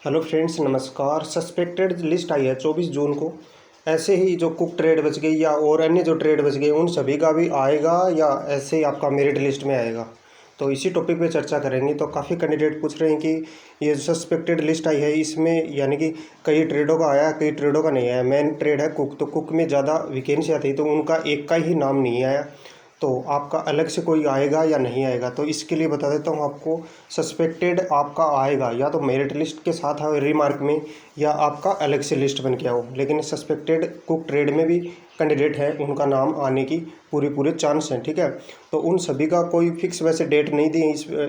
Hello friends, नमस्कार। Suspected list आई है 24 जून को। ऐसे ही जो कुक ट्रेड बच गई या और अन्य जो ट्रेड बच गए उन सभी का भी आएगा या ऐसे ही आपका मेरिट लिस्ट में आएगा, तो इसी टॉपिक पे चर्चा करेंगे। तो काफ़ी कैंडिडेट पूछ रहे हैं कि ये जो सस्पेक्टेड लिस्ट आई है इसमें यानी कि कई ट्रेडों का आया, कई ट्रेडों का नहीं आया। मेन ट्रेड है कुक, तो कुक में ज़्यादा वैकेंसियाँ थी तो उनका एक का ही नाम नहीं आया। तो आपका अलग से कोई आएगा या नहीं आएगा, तो इसके लिए बता देता हूँ आपको। सस्पेक्टेड आपका आएगा या तो मेरिट लिस्ट के साथ हो रिमार्क में, या आपका अलग से लिस्ट बन के आओ। लेकिन सस्पेक्टेड कुक ट्रेड में भी कैंडिडेट है, उनका नाम आने की पूरे चांस हैं, ठीक है। तो उन सभी का कोई फिक्स वैसे डेट नहीं दी,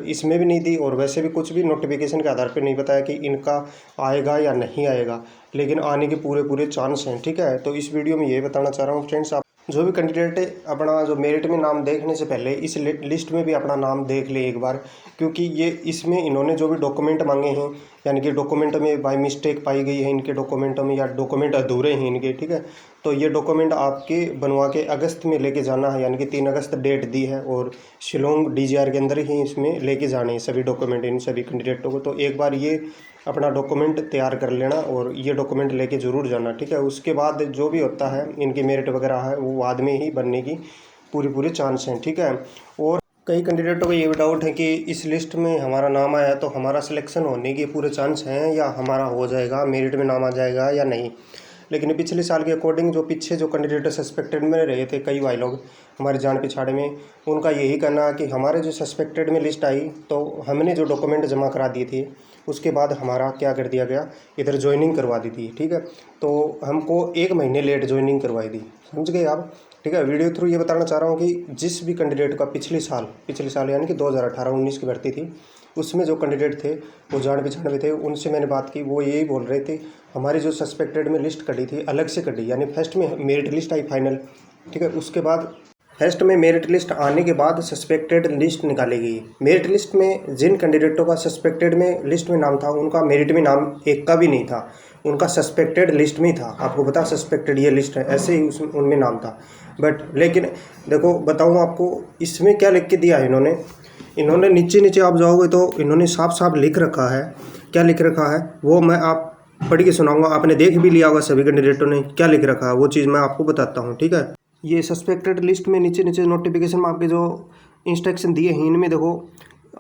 इसमें भी नहीं दी, और वैसे भी कुछ भी नोटिफिकेशन के आधार पर नहीं बताया कि इनका आएगा या नहीं आएगा, लेकिन आने के पूरे चांस हैं, ठीक है। तो इस वीडियो में ये बताना चाह रहा हूँ फ्रेंड्स, आप जो भी कैंडिडेट अपना जो मेरिट में नाम देखने से पहले इस लिस्ट में भी अपना नाम देख ले एक बार, क्योंकि ये इसमें इन्होंने जो भी डॉक्यूमेंट मांगे हैं, यानी कि डॉक्यूमेंट में बाय मिस्टेक पाई गई है इनके डॉक्यूमेंटों में, या डॉक्यूमेंट अधूरे हैं इनके, ठीक है। तो ये डॉक्यूमेंट आपके बनवा के अगस्त में लेके जाना है, यानी कि 3 अगस्त डेट दी है, और शिलोंग डीजीआर के अंदर ही इसमें लेके जाने हैं सभी डॉक्यूमेंट इन सभी कैंडिडेटों को। तो एक बार ये अपना डॉक्यूमेंट तैयार कर लेना और ये डॉक्यूमेंट लेके ज़रूर जाना, ठीक है। उसके बाद जो भी होता है इनकी मेरिट वगैरह है वो बाद में ही बनने की पूरे चांस हैं, ठीक है। और कई कैंडिडेटों को ये भी डाउट है कि इस लिस्ट में हमारा नाम आया तो हमारा सिलेक्शन होने के पूरे चांस हैं, या हमारा हो जाएगा, मेरिट में नाम आ जाएगा या नहीं। लेकिन पिछले साल के अकॉर्डिंग जो पीछे जो कैंडिडेट सस्पेक्टेड में रहे थे कई भाई लोग हमारे जान पिछाड़े में, उनका यही कहना है कि हमारे जो सस्पेक्टेड में लिस्ट आई तो हमने जो डॉक्यूमेंट जमा करा दिए थे उसके बाद हमारा क्या कर दिया गया, इधर ज्वाइनिंग करवा दी थी, ठीक है। तो हमको 1 महीने लेट ज्वाइनिंग करवाई दी, समझ गए आप, ठीक है। वीडियो थ्रू ये बताना चाह रहा हूँ कि जिस भी कैंडिडेट का पिछले साल यानी कि 2018-19 की भर्ती थी, उसमें जो कैंडिडेट थे वो जान पहचान में थे, उनसे मैंने बात की, वो यही बोल रहे थे हमारी जो सस्पेक्टेड में लिस्ट कटी थी अलग से कटी, यानी फर्स्ट में मेरिट लिस्ट आई फाइनल, ठीक है। उसके बाद फर्स्ट में मेरिट लिस्ट आने के बाद सस्पेक्टेड लिस्ट निकाली गई। मेरिट लिस्ट में जिन कैंडिडेटों का सस्पेक्टेड में लिस्ट में नाम था उनका मेरिट में नाम एक का भी नहीं था, उनका सस्पेक्टेड लिस्ट में ही था। आपको पता सस्पेक्टेड ये लिस्ट है, ऐसे ही उनमें नाम था। बट लेकिन देखो बताऊँ आपको इसमें क्या लिख के दिया है इन्होंने नीचे आप जाओगे तो इन्होंने साफ लिख रखा है। क्या लिख रखा है वो मैं आप पढ़ के सुनाऊंगा, आपने देख भी लिया होगा सभी कैंडिडेटों ने क्या लिख रखा है, वो चीज़ मैं आपको बताता हूँ, ठीक है। ये सस्पेक्टेड लिस्ट में नीचे नोटिफिकेशन में आपके जो इंस्ट्रक्शन दिए हैं इनमें देखो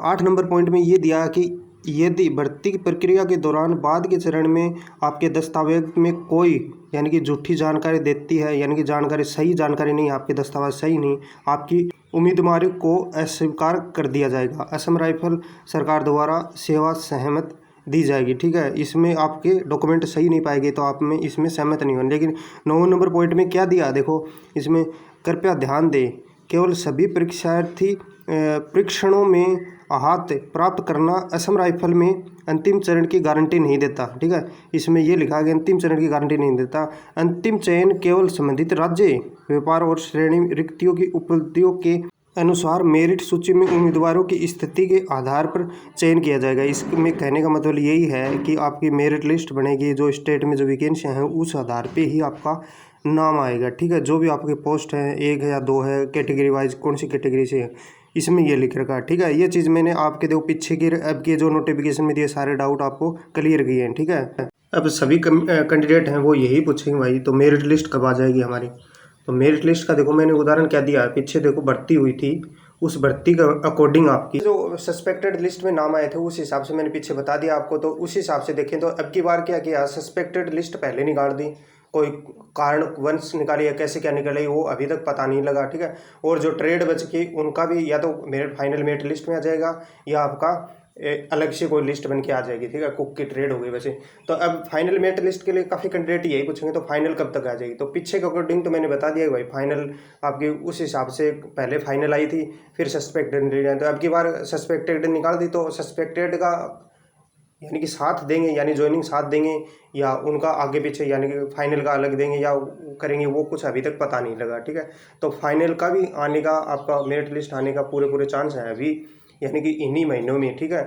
8 नंबर पॉइंट में ये दिया कि यदि भर्ती की प्रक्रिया के दौरान बाद के चरण में आपके दस्तावेज में कोई यानी कि झूठी जानकारी देती है, यानी कि जानकारी सही जानकारी नहीं, आपके दस्तावेज सही नहीं, आपकी उम्मीदवारी को अस्वीकार कर दिया जाएगा। असम राइफल सरकार द्वारा सेवा सहमत दी जाएगी, ठीक है। इसमें आपके डॉक्यूमेंट सही नहीं पाएंगे तो आप में इसमें सहमत नहीं होंगे। लेकिन 9 नंबर पॉइंट में क्या दिया देखो, इसमें कृपया ध्यान दें, केवल सभी परीक्षार्थी परीक्षणों में आहत प्राप्त करना असम राइफल में अंतिम चरण की गारंटी नहीं देता, ठीक है। इसमें यह लिखा गया अंतिम चरण की गारंटी नहीं देता। अंतिम चयन केवल संबंधित राज्य व्यापार और श्रेणी रिक्तियों की उपलब्धियों के अनुसार मेरिट सूची में उम्मीदवारों की स्थिति के आधार पर चयन किया जाएगा। इसमें कहने का मतलब यही है कि आपकी मेरिट लिस्ट बनेगी, जो स्टेट में जो वैकेंसियाँ हैं उस आधार पे ही आपका नाम आएगा, ठीक है। जो भी आपके पोस्ट हैं 1 है या 2 है, कैटेगरी वाइज कौन सी कैटेगरी से है इसमें ये लिख रखा है, ठीक है। ये चीज़ मैंने आपके देखो पीछे के अब के जो नोटिफिकेशन में दिए सारे डाउट आपको क्लियर किए हैं, ठीक है। अब सभी कैंडिडेट हैं वो यही पूछेंगे भाई तो मेरिट लिस्ट कब आ जाएगी हमारी। तो मेरिट लिस्ट का देखो मैंने उदाहरण क्या दिया है, पीछे देखो भर्ती हुई थी, उस भर्ती का अकॉर्डिंग आपकी जो सस्पेक्टेड लिस्ट में नाम आए थे उस हिसाब से मैंने पीछे बता दिया आपको। तो उस हिसाब से देखें तो अब की बार क्या किया, सस्पेक्टेड लिस्ट पहले निकाल दी, कोई कारण वंश निकाली है, कैसे क्या निकली वो अभी तक पता नहीं लगा, ठीक है। और जो ट्रेड बच गई उनका भी या तो मेरिट फाइनल मेरिट लिस्ट में आ जाएगा या आपका अलग से कोई लिस्ट बन के आ जाएगी, ठीक है। कुक की ट्रेड हो गई वैसे। तो अब फाइनल मेरिट लिस्ट के लिए काफ़ी कैंडिडेट यही पूछेंगे तो फाइनल कब तक आ जाएगी। तो पीछे के अकॉर्डिंग तो मैंने बता दिया भाई फाइनल आपकी उस हिसाब से पहले फाइनल आई थी फिर सस्पेक्टेड, तो अब की बार सस्पेक्टेड निकाल दी तो सस्पेक्टेड का यानी कि साथ देंगे, यानी ज्वाइनिंग साथ देंगे या उनका आगे पीछे यानी कि फाइनल का अलग देंगे या करेंगे वो कुछ अभी तक पता नहीं लगा, ठीक है। तो फाइनल का भी आने का आपका मेरिट लिस्ट आने का पूरे चांस है अभी, यानी कि इन्हीं महीनों में, ठीक है।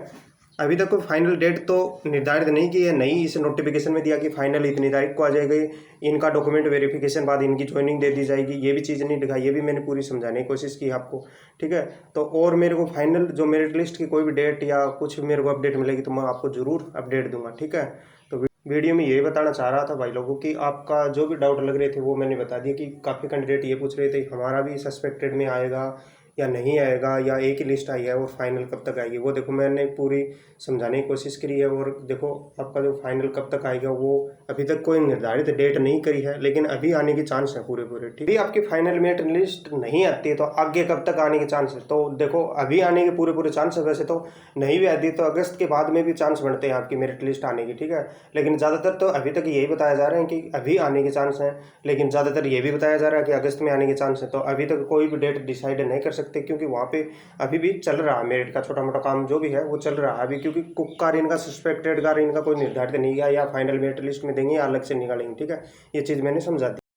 अभी तक कोई फाइनल डेट तो निर्धारित नहीं की है, नहीं इस नोटिफिकेशन में दिया कि फाइनल इतनी तारीख को आ जाएगी, इनका डॉक्यूमेंट वेरिफिकेशन बाद इनकी ज्वाइनिंग दे दी जाएगी, ये भी चीज़ नहीं दिखाई, ये भी मैंने पूरी समझाने की कोशिश की आपको, ठीक है। तो और मेरे को फाइनल जो मेरिट लिस्ट की कोई भी डेट या कुछ मेरे को अपडेट मिलेगी तो मैं आपको ज़रूर अपडेट दूंगा, ठीक है। तो वीडियो में यही बताना चाह रहा था भाई लोगों की, आपका जो भी डाउट लग रहे थे वो मैंने बता दिया कि काफ़ी कैंडिडेट ये पूछ रहे थे हमारा भी सस्पेक्टेड में आएगा या नहीं आएगा, या एक ही लिस्ट आई है और फाइनल कब तक आएगी, वो देखो मैंने पूरी समझाने की कोशिश करी है। और देखो आपका जो फाइनल कब तक आएगा वो अभी तक कोई निर्धारित डेट नहीं करी है, लेकिन अभी आने के चांस है पूरे पूरे, ठीक है। आपकी फाइनल मेरिट लिस्ट नहीं आती है तो आगे कब तक आने के चांस है, तो देखो अभी आने के पूरे पूरे चांस है। वैसे तो नहीं भी आती तो अगस्त के बाद में भी चांस बढ़ते हैं आपकी मेरिट लिस्ट आने की, ठीक है। लेकिन ज़्यादातर तो अभी तक यही बताया जा रहा है कि अभी आने के चांस हैं, लेकिन ज़्यादातर ये भी बताया जा रहा है कि अगस्त में आने के चांस है। तो अभी तक कोई भी डेट डिसाइड नहीं कर सकते, क्योंकि वहाँ पे अभी भी चल रहा है मेरिट का छोटा मोटा काम जो भी है वो चल रहा है अभी, क्योंकि कुक कार इनका सस्पेक्टेड कार इनका कोई निर्धारित नहीं है, या फाइनल मेरिट लिस्ट में देंगे या अलग से निकालेंगे, ठीक है। ये चीज़ मैंने समझा दी।